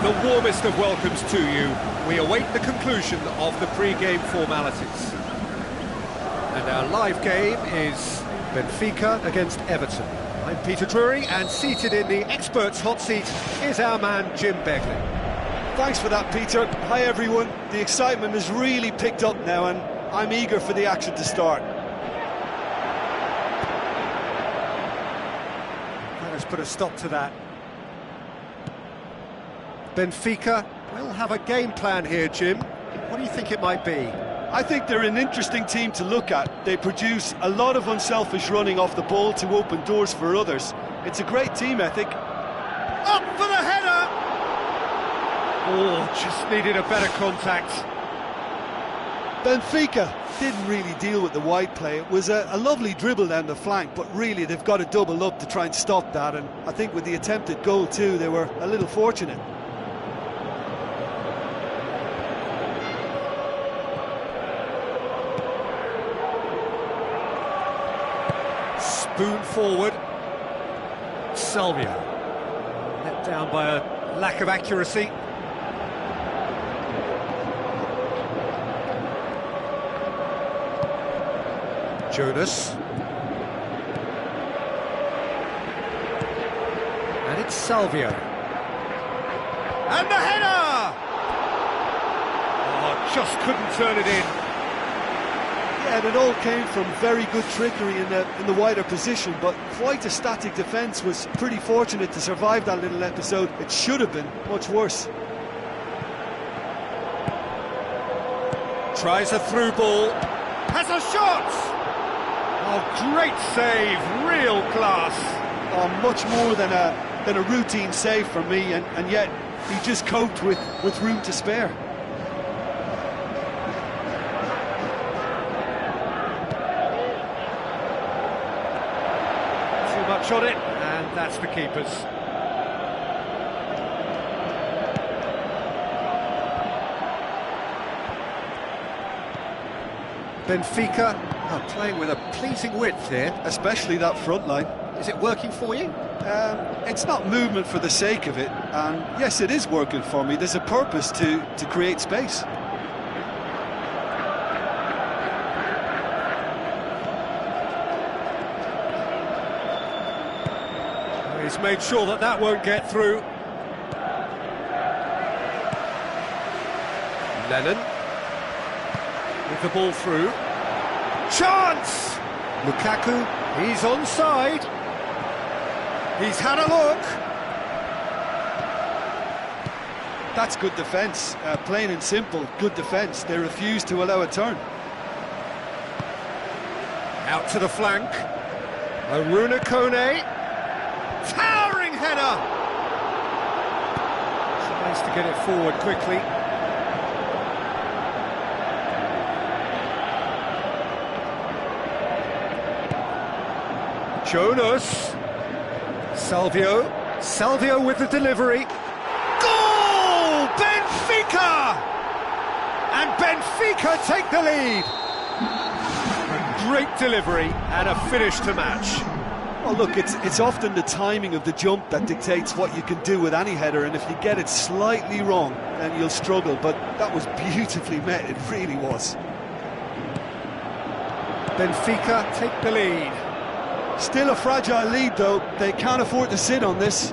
The warmest of welcomes to you. We await the conclusion of the pre-game formalities. And our live game is Benfica against Everton. I'm Peter Drury, and seated in the experts' hot seat is our man Jim Begley. Thanks for that, Peter. Hi everyone. The excitement has really picked up now, and I'm eager for the action to start. Let us put a stop to that. Benfica will have a game plan here, Jim. What do you think it might be? I think they're an interesting team to look at. They produce a lot of unselfish running off the ball to open doors for others. It's a great team ethic. Up for the header! Oh, just needed a better contact. Benfica didn't really deal with the wide play. It was a lovely dribble down the flank, but really they've got to double up to try and stop that, and I think with the attempted goal too, they were a little fortunate. Spoon forward. Salvio. Let down by a lack of accuracy. Jonas. And it's Salvio. And the header! Oh, just couldn't turn it in. Yeah, and it all came from very good trickery in the wider position, but quite a static defence. Was pretty fortunate to survive that little episode. It should have been much worse. Tries a through ball. Has a shot! Oh, great save, real class. Oh, much more than a routine save for me, and yet he just coped with room to spare. Much on it, and that's the keeper's. Benfica are playing with a pleasing width here. Especially that front line. Is it working for you? It's not movement for the sake of it, and yes, it is working for me. There's a purpose to create space. He's made sure that that won't get through. Lennon with the ball through. Chance! Lukaku, he's onside. He's had a look. That's good defence, plain and simple, good defence. They refuse to allow a turn. Out to the flank. Aruna Kone. Towering header! Tries to get it forward quickly. Jonas. Salvio with the delivery. Goal! Benfica! And Benfica take the lead. A great delivery and a finish to match. Well, look, it's often the timing of the jump that dictates what you can do with any header, and if you get it slightly wrong, then you'll struggle, but that was beautifully met, it really was. Benfica take the lead. Still a fragile lead, though. They can't afford to sit on this.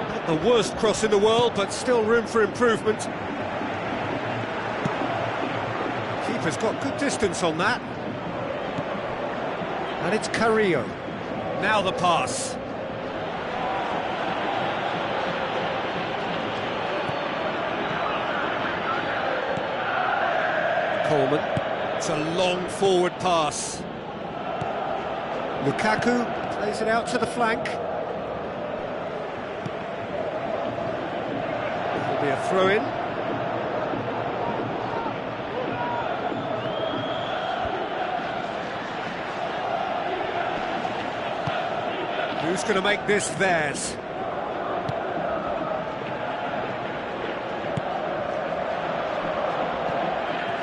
Not the worst cross in the world, but still room for improvement. Keeper's got good distance on that. And it's Carrillo. Now the pass. Coleman. It's a long forward pass. Lukaku plays it out to the flank. There'll be a throw-in. Who's going to make this theirs?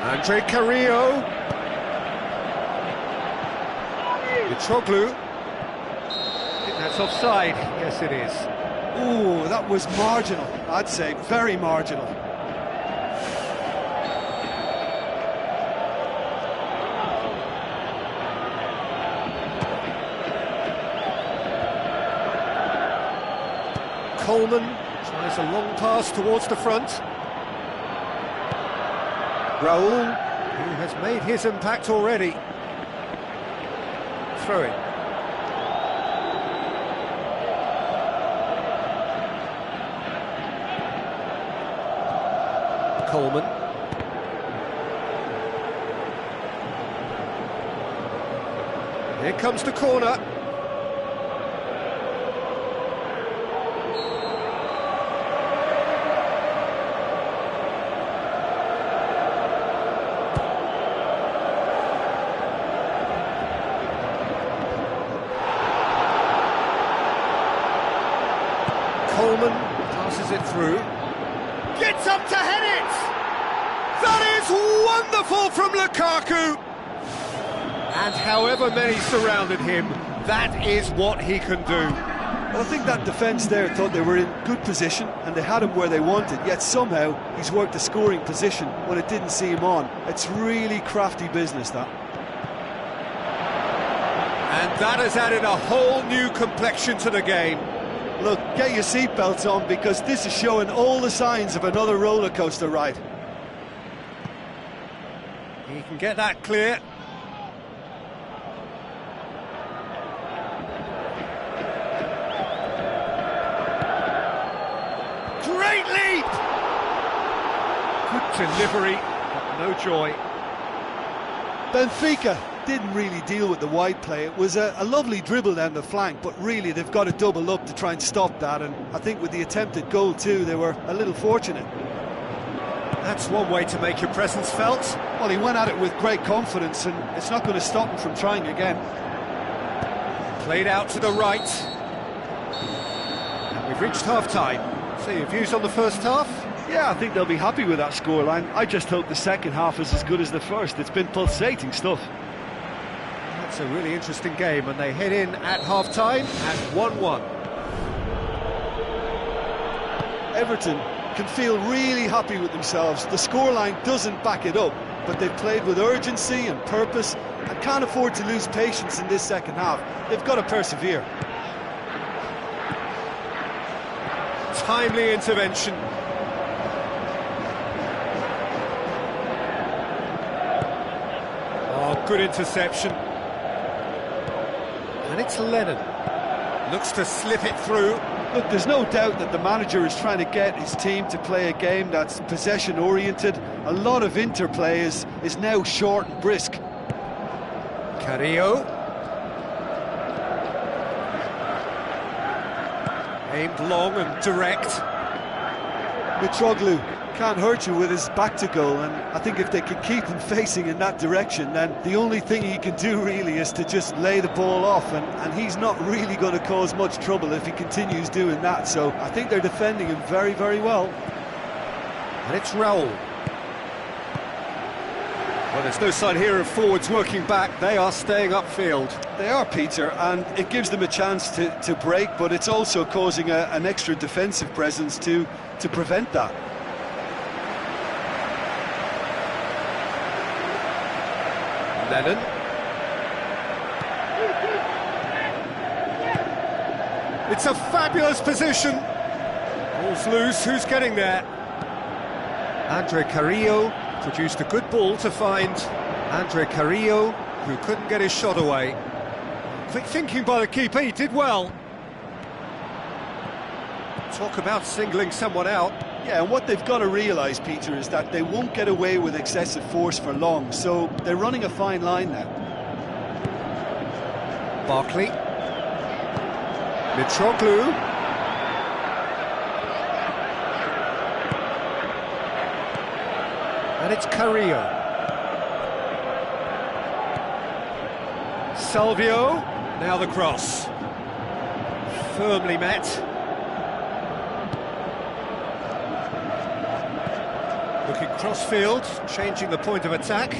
Andre Carrillo. Mitroglou. I think that's offside. Yes, it is. Ooh, that was marginal, I'd say. Very marginal. Coleman tries a long pass towards the front. Raul, who has made his impact already. Throw it. Coleman. Here comes the corner. Coleman passes it through. Gets up to head it! That is wonderful from Lukaku! And however many surrounded him, that is what he can do. Well, I think that defence there thought they were in good position and they had him where they wanted, yet somehow he's worked a scoring position when it didn't see him on. It's really crafty business, that. And that has added a whole new complexion to the game. Look, get your seatbelts on, because this is showing all the signs of another roller coaster ride. He can get that clear. Great leap! Good delivery, but no joy. Benfica didn't really deal with the wide play. It was a lovely dribble down the flank, but really they've got to double up to try and stop that, and I think with the attempted goal too, they were a little fortunate. That's one way to make your presence felt. Well, he went at it with great confidence, and it's not going to stop him from trying again. Played out to the right. And we've reached half-time. So your views on the first half? Yeah, I think they'll be happy with that scoreline. I just hope the second half is as good as the first. It's been pulsating stuff. It's a really interesting game, and they head in at half-time at 1-1. Everton can feel really happy with themselves. The scoreline doesn't back it up, but they've played with urgency and purpose and can't afford to lose patience in this second half. They've got to persevere. Timely intervention. Oh, good interception. And it's Lennon. Looks to slip it through. Look, there's no doubt that the manager is trying to get his team to play a game that's possession-oriented. A lot of interplay is now short and brisk. Carrillo. Aimed long and direct. Mitroglou can't hurt you with his back to goal, and I think if they can keep him facing in that direction, then the only thing he can do really is to just lay the ball off, and he's not really going to cause much trouble if he continues doing that. So I think they're defending him very, very well. And it's Raul. Well, there's no sign here of forwards working back. They are staying upfield. They are, Peter, and it gives them a chance to break, but it's also causing an extra defensive presence to prevent that. Lennon. It's a fabulous position. Ball's loose, who's getting there? Andre Carrillo produced a good ball to find Andre Carrillo, who couldn't get his shot away. Quick thinking by the keeper, he did well. Talk about singling someone out. Yeah, and what they've got to realise, Peter, is that they won't get away with excessive force for long, so they're running a fine line now. Barkley. Mitroglou. And it's Carrillo. Salvio. Now the cross. Firmly met. Looking cross-field, changing the point of attack.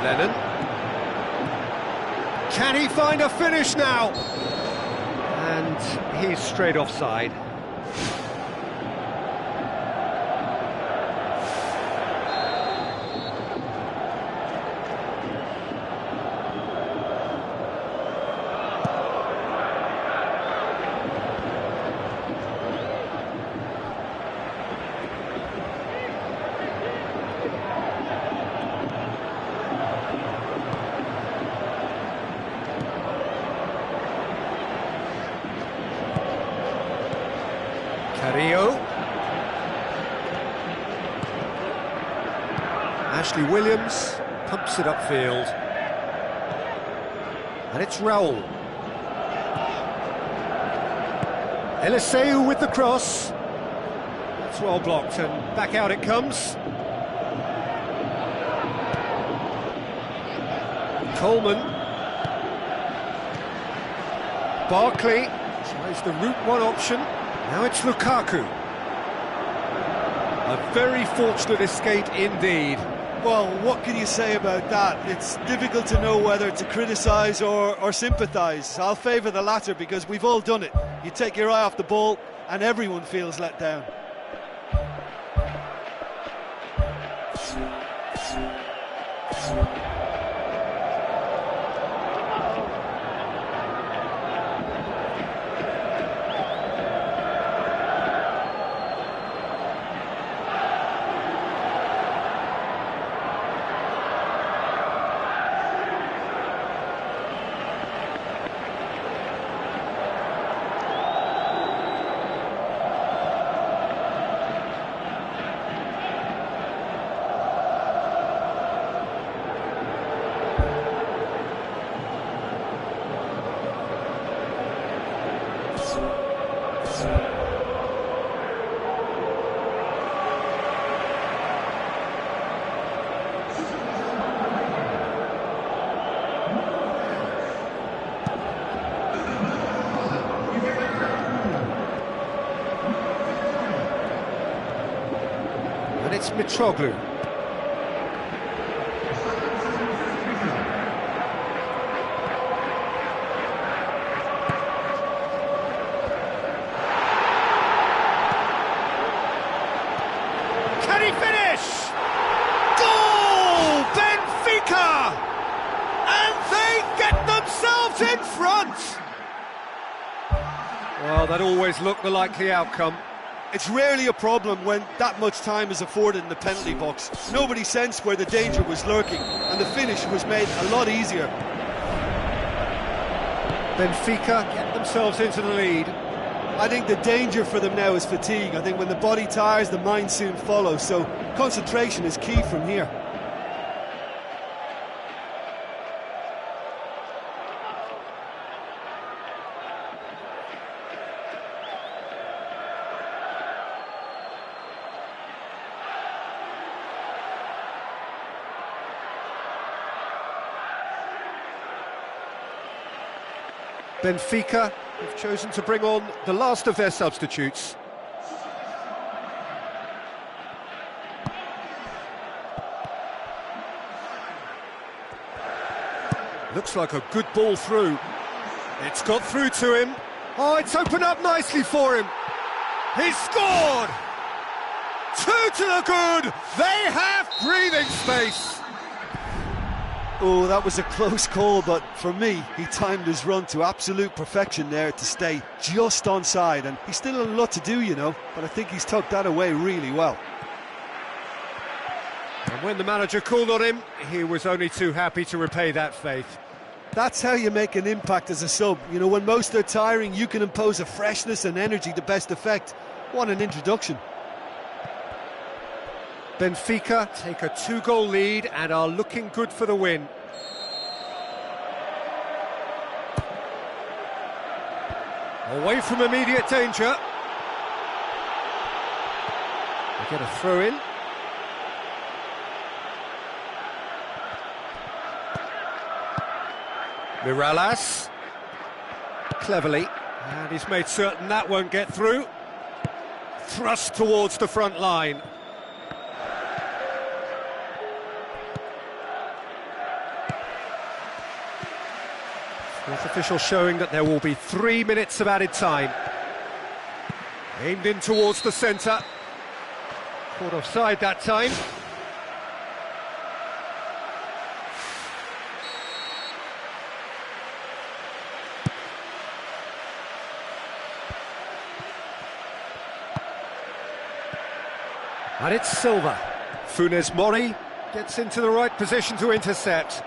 Lennon. Can he find a finish now? And he's straight offside. Carrillo. Ashley Williams pumps it upfield. And it's Raul. Eliseu with the cross. It's well blocked and back out it comes. Coleman. Barkley tries the route one option. Now it's Lukaku. A very fortunate escape indeed. Well, what can you say about that? It's difficult to know whether to criticise or sympathise. I'll favour the latter because we've all done it. You take your eye off the ball and everyone feels let down. And it's Mitroglou. Can he finish? Goal! Benfica! And they get themselves in front! Well, that always looked the likely outcome. It's rarely a problem when that much time is afforded in the penalty box. Nobody sensed where the danger was lurking, and the finish was made a lot easier. Benfica get themselves into the lead. I think the danger for them now is fatigue. I think when the body tires, the mind soon follows, so concentration is key from here. Benfica have chosen to bring on the last of their substitutes. Looks like a good ball through. It's got through to him. Oh, it's opened up nicely for him. He's scored! Two to the good. They have breathing space. Oh, that was a close call, but for me, he timed his run to absolute perfection there to stay just onside, and he's still a lot to do, you know, but I think he's tucked that away really well. And when the manager called on him, he was only too happy to repay that faith. That's how you make an impact as a sub. You know, when most are tiring, you can impose a freshness and energy to best effect. What an introduction. Benfica take a 2-goal lead and are looking good for the win. Away from immediate danger. They get a throw in. Mirallas. Cleverly. And he's made certain that won't get through. Thrust towards the front line. Fourth official showing that there will be 3 minutes of added time. Aimed in towards the centre. Caught offside that time. And it's Silva. Funes Mori gets into the right position to intercept.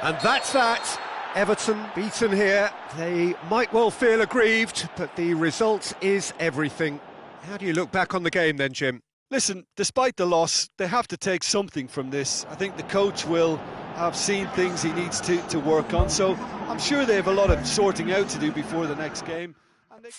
And that's that. Everton beaten here. They might well feel aggrieved, but the result is everything. How do you look back on the game then, Jim? Listen, despite the loss, they have to take something from this. I think the coach will have seen things he needs to work on, so I'm sure they have a lot of sorting out to do before the next game. And they...